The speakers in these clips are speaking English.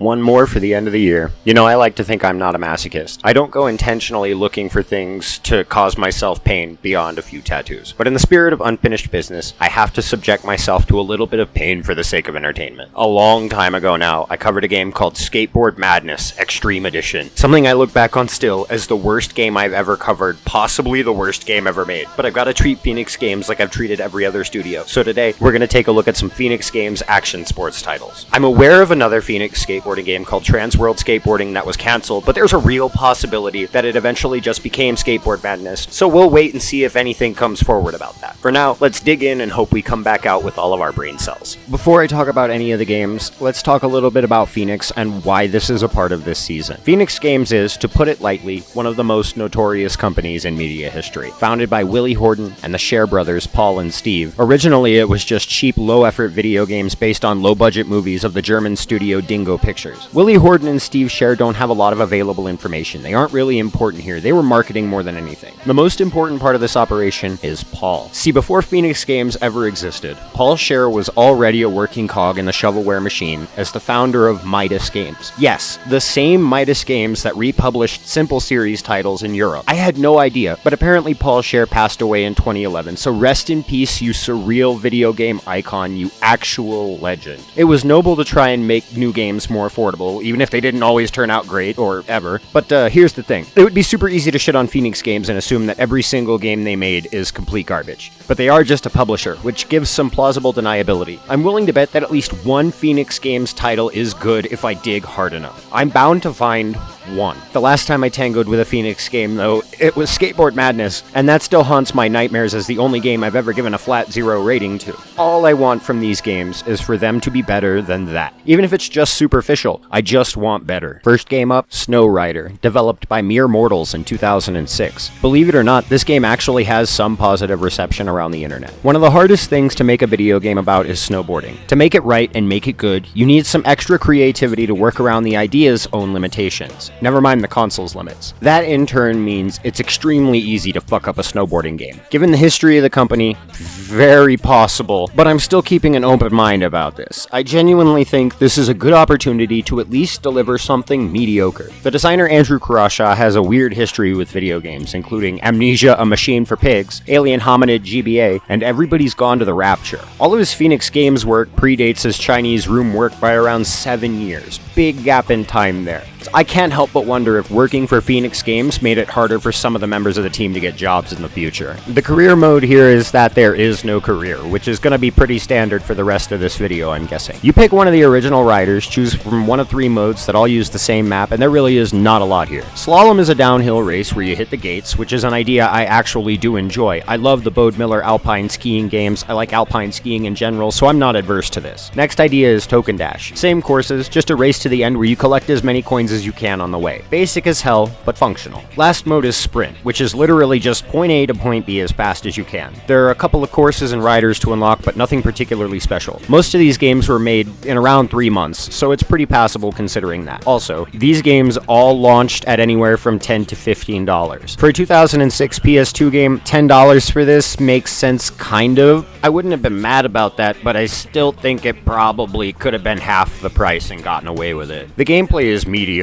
One more for the end of the year. You know, I like to think I'm not a masochist. I don't go intentionally looking for things to cause myself pain beyond a few tattoos. But in the spirit of unfinished business, I have to subject myself to a little bit of pain for the sake of entertainment. A long time ago now, I covered a game called Skateboard Madness Extreme Edition. Something I look back on still as the worst game I've ever covered, possibly the worst game ever made. But I've got to treat Phoenix Games like I've treated every other studio. So today, we're going to take a look at some Phoenix Games action sports titles. I'm aware of another Phoenix skateboarding game called Trans World Skateboarding that was cancelled, but there's a real possibility that it eventually just became Skateboard Madness, so we'll wait and see if anything comes forward about that. For now, let's dig in and hope we come back out with all of our brain cells. Before I talk about any of the games, let's talk a little bit about Phoenix and why this is a part of this season. Phoenix Games is, to put it lightly, one of the most notorious companies in media history. Founded by Willie Horton and the Scher brothers, Paul and Steve. Originally, it was just cheap, low-effort video games based on low-budget movies of the German studio Dingo Pictures. Willie Horton and Steve Scher don't have a lot of available information. They aren't really important here. They were marketing more than anything. The most important part of this operation is Paul. See, before Phoenix Games ever existed, Paul Scher was already a working cog in the shovelware machine as the founder of Midas Games. Yes, the same Midas Games that republished Simple Series titles in Europe. I had no idea, but apparently Paul Scher passed away in 2011, so rest in peace, you surreal video game icon, you actual legend. It was noble to try and make new games more affordable, even if they didn't always turn out great, or ever. But here's the thing. It would be super easy to shit on Phoenix Games and assume that every single game they made is complete garbage. But they are just a publisher, which gives some plausible deniability. I'm willing to bet that at least one Phoenix Games title is good if I dig hard enough. I'm bound to find one. The last time I tangoed with a Phoenix game, though, it was Skateboard Madness, and that still haunts my nightmares as the only game I've ever given a flat 0 rating to. All I want from these games is for them to be better than that. Even if it's just superficial, I just want better. First game up, Snow Rider, developed by Mere Mortals in 2006. Believe it or not, this game actually has some positive reception around the internet. One of the hardest things to make a video game about is snowboarding. To make it right and make it good, you need some extra creativity to work around the idea's own limitations. Never mind the console's limits. That in turn means it's extremely easy to fuck up a snowboarding game. Given the history of the company, very possible, but I'm still keeping an open mind about this. I genuinely think this is a good opportunity to at least deliver something mediocre. The designer Andrew Karashaw has a weird history with video games, including Amnesia: A Machine for Pigs, Alien Hominid GBA, and Everybody's Gone to the Rapture. All of his Phoenix Games work predates his Chinese room work by around 7 years. Big gap in time there. I can't help but wonder if working for Phoenix Games made it harder for some of the members of the team to get jobs in the future. The career mode here is that there is no career, which is going to be pretty standard for the rest of this video, I'm guessing. You pick one of the original riders, choose from one of 3 modes that all use the same map, and there really is not a lot here. Slalom is a downhill race where you hit the gates, which is an idea I actually do enjoy. I love the Bode Miller alpine skiing games, I like alpine skiing in general, so I'm not adverse to this. Next idea is Token Dash. Same courses, just a race to the end where you collect as many coins as you can on the way. Basic as hell, but functional. Last mode is Sprint, which is literally just point A to point B as fast as you can. There are a couple of courses and riders to unlock, but nothing particularly special. Most of these games were made in around 3 months, so it's pretty passable considering that. Also, these games all launched at anywhere from $10 to $15. For a 2006 PS2 game, $10 for this makes sense, kind of. I wouldn't have been mad about that, but I still think it probably could have been half the price and gotten away with it. The gameplay is mediocre.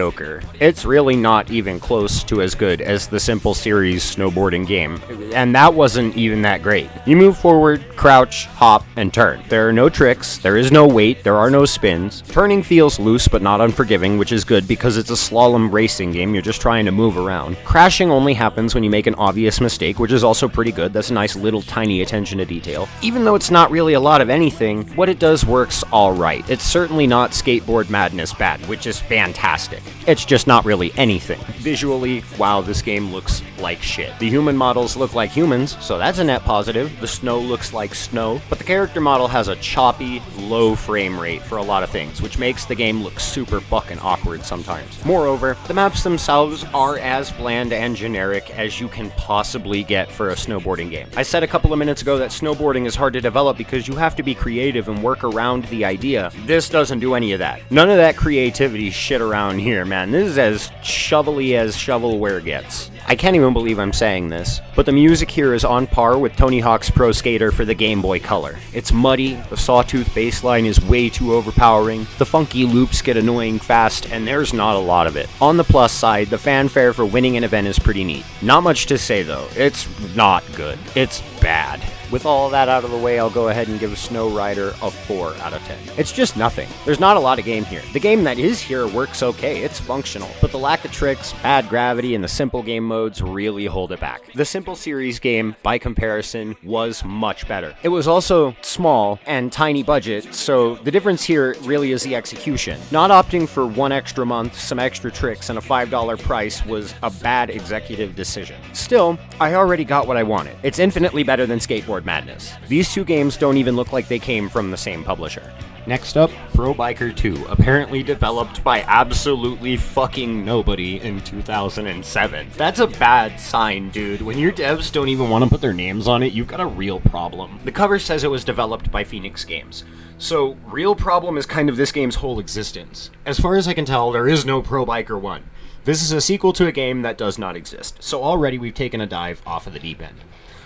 It's really not even close to as good as the Simple Series snowboarding game, and that wasn't even that great. You move forward, crouch, hop, and turn. There are no tricks, there is no weight, there are no spins. Turning feels loose but not unforgiving, which is good because it's a slalom racing game, you're just trying to move around. Crashing only happens when you make an obvious mistake, which is also pretty good. That's a nice little tiny attention to detail. Even though it's not really a lot of anything, what it does works alright. It's certainly not Skateboard Madness bad, which is fantastic. It's just not really anything. Visually, wow, this game looks like shit. The human models look like humans, so that's a net positive. The snow looks like snow, but the character model has a choppy, low frame rate for a lot of things, which makes the game look super fucking awkward sometimes. Moreover, the maps themselves are as bland and generic as you can possibly get for a snowboarding game. I said a couple of minutes ago that snowboarding is hard to develop because you have to be creative and work around the idea. This doesn't do any of that. None of that creativity shit around here, man. This is as shovelly as shovelware gets. I can't even believe I'm saying this, but the music here is on par with Tony Hawk's Pro Skater for the Game Boy Color. It's muddy, the sawtooth bass line is way too overpowering, the funky loops get annoying fast, and there's not a lot of it. On the plus side, the fanfare for winning an event is pretty neat. Not much to say though, it's not good. It's bad. With all that out of the way, I'll go ahead and give Snow Rider a 4 out of 10. It's just nothing. There's not a lot of game here. The game that is here works okay, it's functional, but the lack of tricks, bad gravity, and the simple game modes really hold it back. The simple series game, by comparison, was much better. It was also small and tiny budget, so the difference here really is the execution. Not opting for one extra month, some extra tricks, and a $5 price was a bad executive decision. Still, I already got what I wanted. It's infinitely better than Skateboard Madness. These two games don't even look like they came from the same publisher. Next up, Pro Biker 2, apparently developed by absolutely fucking nobody in 2007. That's a bad sign, dude. When your devs don't even want to put their names on it, you've got a real problem. The cover says it was developed by Phoenix Games. So, real problem is kind of this game's whole existence. As far as I can tell, there is no Pro Biker 1. This is a sequel to a game that does not exist, so already we've taken a dive off of the deep end.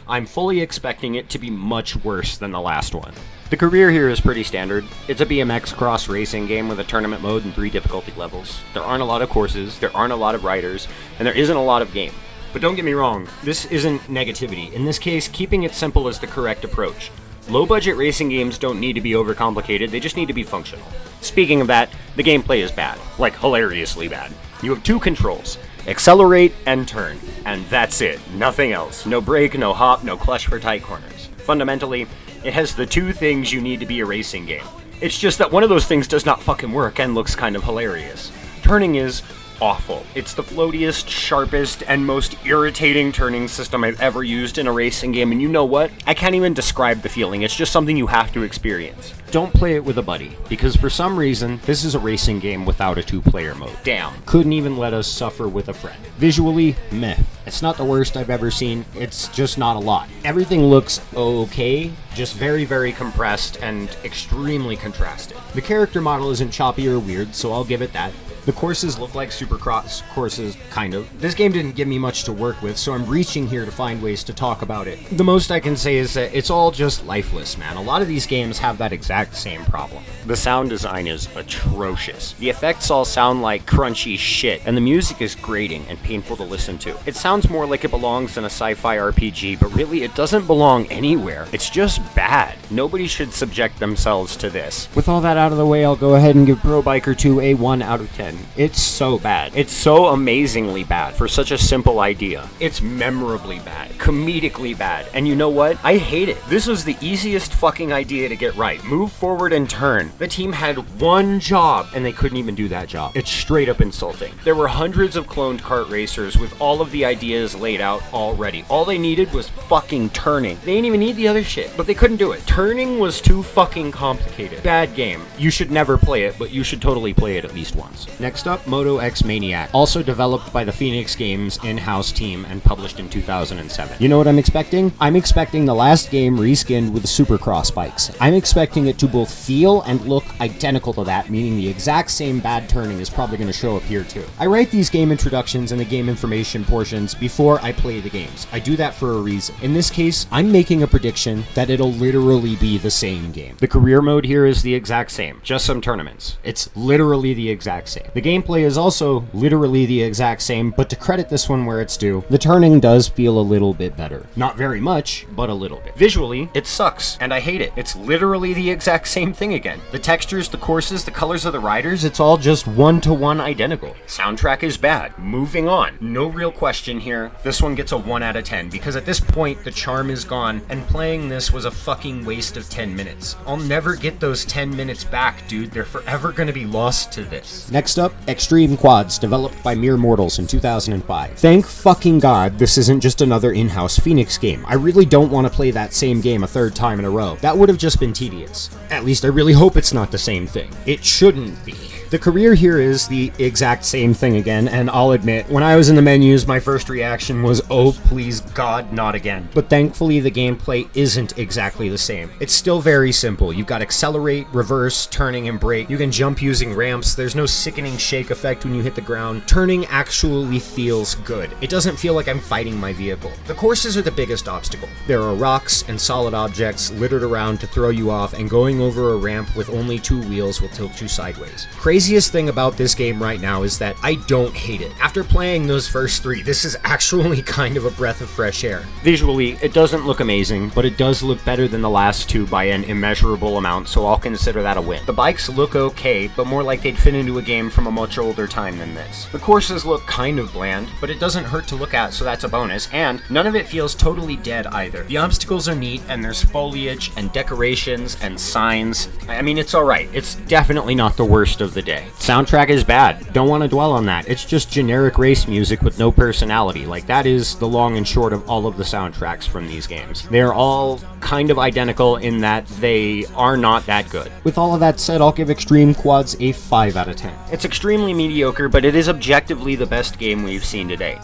I'm fully expecting it to be much worse than the last one. The career here is pretty standard. It's a BMX cross racing game with a tournament mode and 3 difficulty levels. There aren't a lot of courses, there aren't a lot of riders, and there isn't a lot of game. But don't get me wrong, this isn't negativity. In this case, keeping it simple is the correct approach. Low-budget racing games don't need to be overcomplicated, they just need to be functional. Speaking of that, the gameplay is bad. Like, hilariously bad. You have 2 controls. Accelerate and turn. And that's it. Nothing else. No brake, no hop, no clutch for tight corners. Fundamentally, it has the 2 things you need to be a racing game. It's just that one of those things does not fucking work and looks kind of hilarious. Turning is awful. It's the floatiest, sharpest, and most irritating turning system I've ever used in a racing game, and you know what? I can't even describe the feeling, it's just something you have to experience. Don't play it with a buddy, because for some reason, this is a racing game without a 2-player mode. Damn. Couldn't even let us suffer with a friend. Visually, meh. It's not the worst I've ever seen, it's just not a lot. Everything looks okay, just very, very compressed and extremely contrasted. The character model isn't choppy or weird, so I'll give it that. The courses look like Supercross courses, kind of. This game didn't give me much to work with, so I'm reaching here to find ways to talk about it. The most I can say is that it's all just lifeless, man. A lot of these games have that exact same problem. The sound design is atrocious. The effects all sound like crunchy shit, and the music is grating and painful to listen to. It sounds more like it belongs in a sci-fi RPG, but really it doesn't belong anywhere. It's just bad. Nobody should subject themselves to this. With all that out of the way, I'll go ahead and give Pro Biker 2 a 1 out of 10. It's so bad. It's so amazingly bad for such a simple idea. It's memorably bad, comedically bad, and you know what? I hate it. This was the easiest fucking idea to get right. Move forward and turn. The team had one job, and they couldn't even do that job. It's straight up insulting. There were hundreds of cloned kart racers with all of the ideas laid out already. All they needed was fucking turning. They didn't even need the other shit, but they couldn't do it. Turning was too fucking complicated. Bad game. You should never play it, but you should totally play it at least once. Next up, Moto X Maniac, also developed by the Phoenix Games in-house team and published in 2007. You know what I'm expecting? I'm expecting the last game reskinned with Supercross bikes. I'm expecting it to both feel and look identical to that, meaning the exact same bad turning is probably going to show up here too. I write these game introductions and the game information portions before I play the games. I do that for a reason. In this case, I'm making a prediction that it'll literally be the same game. The career mode here is the exact same, just some tournaments. It's literally the exact same. The gameplay is also literally the exact same, but to credit this one where it's due, the turning does feel a little bit better. Not very much, but a little bit. Visually, it sucks, and I hate it. It's literally the exact same thing again. The textures, the courses, the colors of the riders, it's all just one-to-one identical. Soundtrack is bad. Moving on. No real question here. This one gets a 1 out of 10, because at this point, the charm is gone, and playing this was a fucking waste of 10 minutes. I'll never get those 10 minutes back, dude. They're forever gonna be lost to this. Next up, Extreme Quads, developed by Mere Mortals in 2005. Thank fucking God this isn't just another in-house Phoenix game. I really don't want to play that same game a 3rd time in a row. That would have just been tedious. At least I really hope it's not the same thing. It shouldn't be. The career here is the exact same thing again, and I'll admit, when I was in the menus, my first reaction was, oh please God, not again. But thankfully the gameplay isn't exactly the same. It's still very simple. You've got accelerate, reverse, turning, and brake. You can jump using ramps. There's no sickening shake effect when you hit the ground. Turning actually feels good. It doesn't feel like I'm fighting my vehicle. The courses are the biggest obstacle. There are rocks and solid objects littered around to throw you off, and going over a ramp with only 2 wheels will tilt you sideways. Craziest thing about this game right now is that I don't hate it. After playing those first 3, this is actually kind of a breath of fresh air. Visually, it doesn't look amazing, but it does look better than the last 2 by an immeasurable amount, so I'll consider that a win. The bikes look okay, but more like they'd fit into a game from a much older time than this. The courses look kind of bland, but it doesn't hurt to look at, so that's a bonus, and none of it feels totally dead either. The obstacles are neat, and there's foliage and decorations and signs. I mean, it's alright. It's definitely not the worst of the day. Soundtrack is bad. Don't want to dwell on that. It's just generic race music with no personality. Like, that is the long and short of all of the soundtracks from these games. They're all kind of identical in that they are not that good. With all of that said, I'll give Extreme Quads a 5 out of 10. It's extremely mediocre, but it is objectively the best game we've seen today.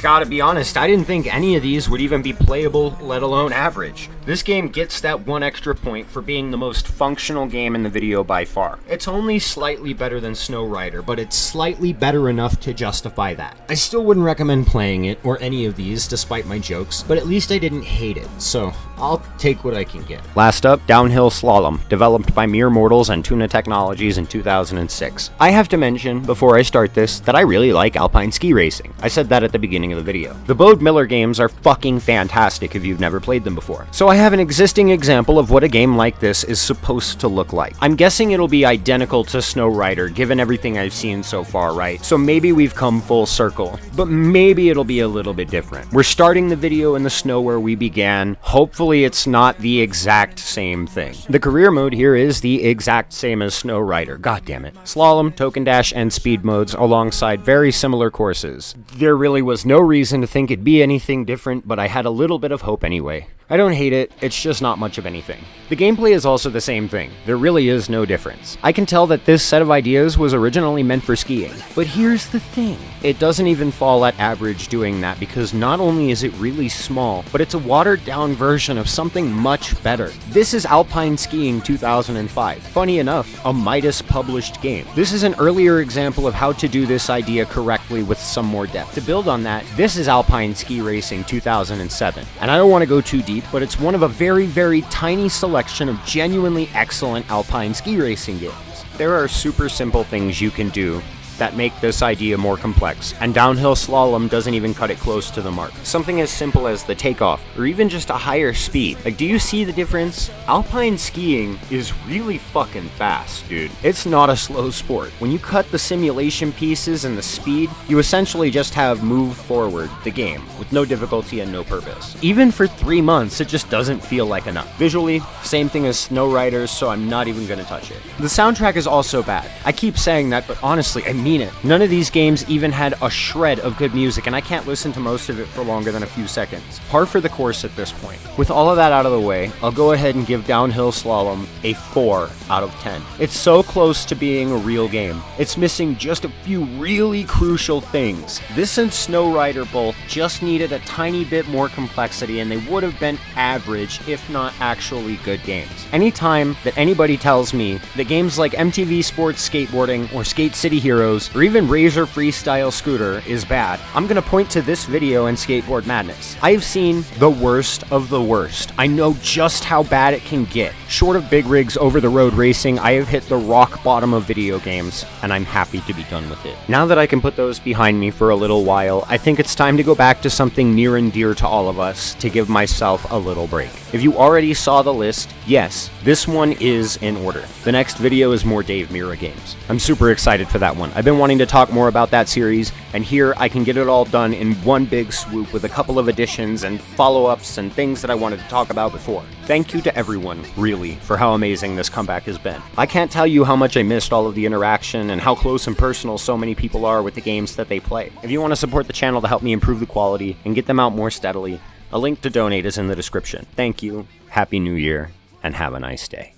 Gotta be honest, I didn't think any of these would even be playable, let alone average. This game gets that 1 extra point for being the most functional game in the video by far. It's only slightly better than Snow Rider, but it's slightly better enough to justify that. I still wouldn't recommend playing it, or any of these, despite my jokes, but at least I didn't hate it, so I'll take what I can get. Last up, Downhill Slalom, developed by Mere Mortals and Tuna Technologies in 2006. I have to mention, before I start this, that I really like alpine ski racing. I said that at the beginning of the video. The Bode Miller games are fucking fantastic if you've never played them before. So I have an existing example of what a game like this is supposed to look like. I'm guessing it'll be identical to Snow Rider, given everything I've seen so far, right? So maybe we've come full circle, but maybe it'll be a little bit different. We're starting the video in the snow where we began. Hopefully it's not the exact same thing. The career mode here is the exact same as Snow Rider, god damn it. Slalom, Token Dash, and Speed modes alongside very similar courses. There really was no reason to think it'd be anything different, but I had a little bit of hope anyway. I don't hate it, it's just not much of anything. The gameplay is also the same thing. There really is no difference. I can tell that this set of ideas was originally meant for skiing. But here's the thing. It doesn't even fall at average doing that, because not only is it really small, but it's a watered down version of something much better. This is Alpine Skiing 2005. Funny enough, a Midas published game. This is an earlier example of how to do this idea correctly with some more depth. To build on that, this is Alpine Ski Racing 2007. And I don't want to go too deep, but it's one of a very, very tiny selection of genuinely excellent alpine ski racing games. There are super simple things you can do that make this idea more complex, and Downhill Slalom doesn't even cut it close to the mark. Something as simple as the takeoff, or even just a higher speed. Like, do you see the difference? Alpine skiing is really fucking fast, dude. It's not a slow sport. When you cut the simulation pieces and the speed, you essentially just have move forward the game, with no difficulty and no purpose. Even for 3 months, it just doesn't feel like enough. Visually, same thing as Snow Riders, so I'm not even gonna touch it. The soundtrack is also bad. I keep saying that, but honestly, I mean it. None of these games even had a shred of good music, and I can't listen to most of it for longer than a few seconds. Par for the course at this point. With all of that out of the way, I'll go ahead and give Downhill Slalom a 4 out of 10. It's so close to being a real game. It's missing just a few really crucial things. This and Snow Rider both just needed a tiny bit more complexity, and they would have been average, if not actually good games. Anytime that anybody tells me that games like MTV Sports Skateboarding or Skate City Heroes or even Razor Freestyle Scooter is bad, I'm gonna point to this video and Skateboard Madness. I've seen the worst of the worst. I know just how bad it can get. Short of big rigs over-the-road racing, I have hit the rock bottom of video games, and I'm happy to be done with it. Now that I can put those behind me for a little while, I think it's time to go back to something near and dear to all of us, to give myself a little break. If you already saw the list, yes, this one is in order. The next video is more Dave Mirra games. I'm super excited for that one. I've been wanting to talk more about that series, and here I can get it all done in one big swoop with a couple of additions and follow-ups and things that I wanted to talk about before. Thank you to everyone, really, for how amazing this comeback has been. I can't tell you how much I missed all of the interaction and how close and personal so many people are with the games that they play. If you want to support the channel to help me improve the quality and get them out more steadily, a link to donate is in the description. Thank you, Happy New Year, and have a nice day.